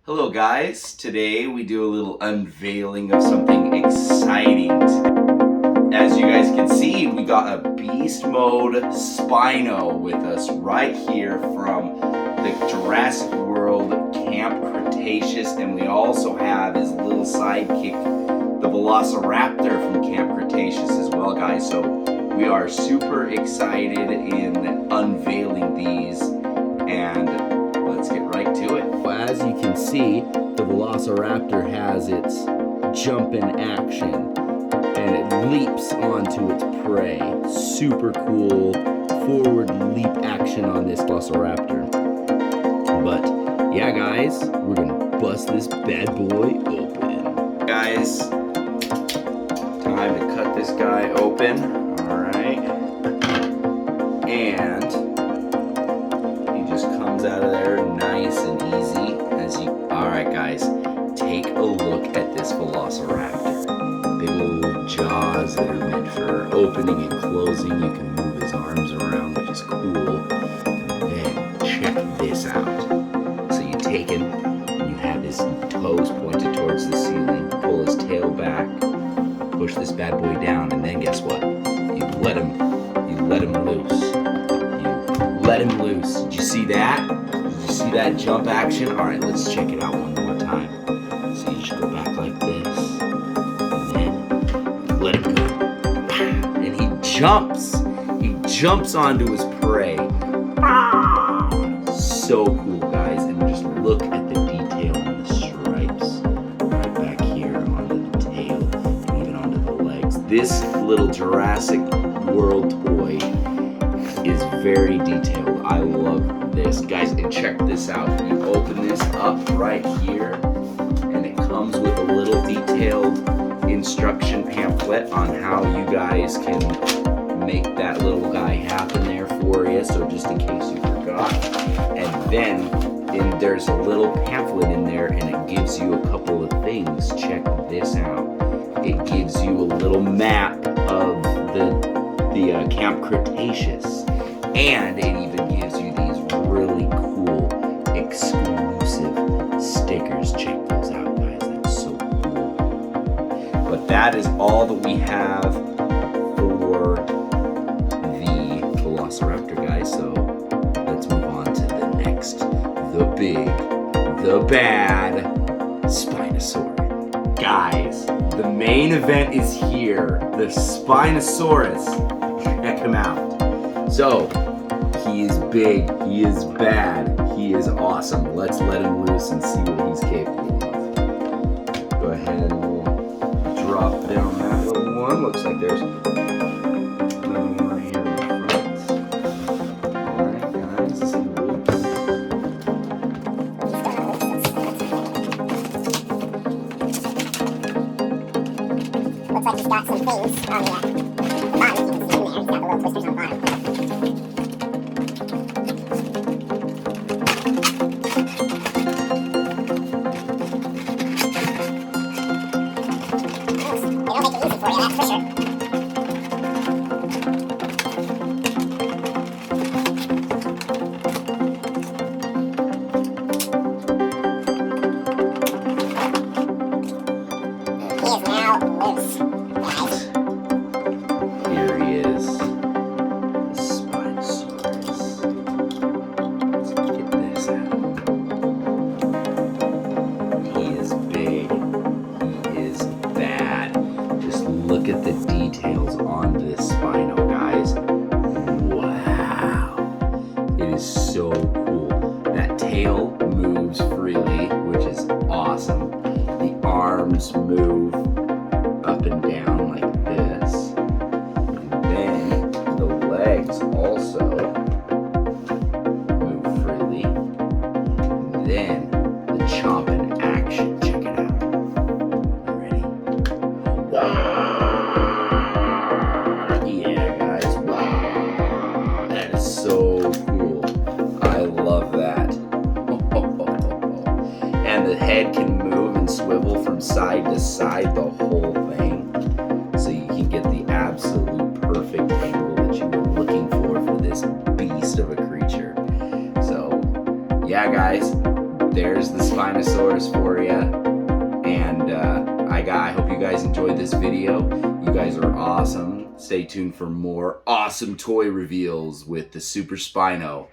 Hello guys, today we do a little unveiling of something exciting. As you guys can see, we got a beast mode Spino with us right here from the Jurassic World Camp Cretaceous, and we also have his little sidekick, the Velociraptor from Camp Cretaceous as well, guys. So we are super excited in unveiling these, and let's get right to it. As you can see, the Velociraptor has its jump in action and it leaps onto its prey. Super cool forward leap action on this Velociraptor. But yeah guys, we're gonna bust this bad boy open. Guys, time to cut this guy open. Alright. And he just comes out of there nice and easy. Alright guys, take a look at this Velociraptor. Big old jaws that are meant for opening and closing. You can move his arms around, which is cool. And then check this out. So you take him, you have his toes pointed towards the ceiling, pull his tail back, push this bad boy down, and then guess what? You let him loose. You let him loose. Did you see that? See that jump action? Alright, let's check it out one more time. So you just go back like this, and then let it go. And he jumps! He jumps onto his prey. So cool, guys. And just look at the detail on the stripes. Right back here onto the tail, and even onto the legs. This little Jurassic World toy is very detailed. I love this, guys, and check this out. You open this up right here, and it comes with a little detailed instruction pamphlet on how you guys can make that little guy happen there for you, so just in case you forgot. And then there's a little pamphlet in there, and it gives you a couple of things. Check this out. It gives you a little map of the Camp Cretaceous, and it even gives you these really cool exclusive stickers. Check those out, guys. That's so cool. But that is all that we have for the Velociraptor, guys. So let's move on to the next, the big, the bad Spinosaurus. Guys, the main event is here. The Spinosaurus. Check him out. So he is big, he is bad, he is awesome. Let's let him loose and see what he's capable of. Go ahead and we'll drop down that little one. Looks like there's another one here in the front. Alright guys, let's see Looks like he's got some things on the bottom. You can see in there, he's got the little twisters on the bottom. Look at the details on this Spino, guys. Wow. It is so cool. That tail moves freely, which is awesome. The arms move up and down like this. And then the legs also move freely. And then the chomp in action. Check it out. You ready? Wow. So cool. I love that. And the head can move and swivel from side to side, the whole thing. So you can get the absolute perfect angle that you were looking for this beast of a creature. So yeah guys, there's the Spinosaurus for you. And I hope you guys enjoyed this video. You guys are awesome. Stay tuned for more awesome toy reveals with the Super Spino.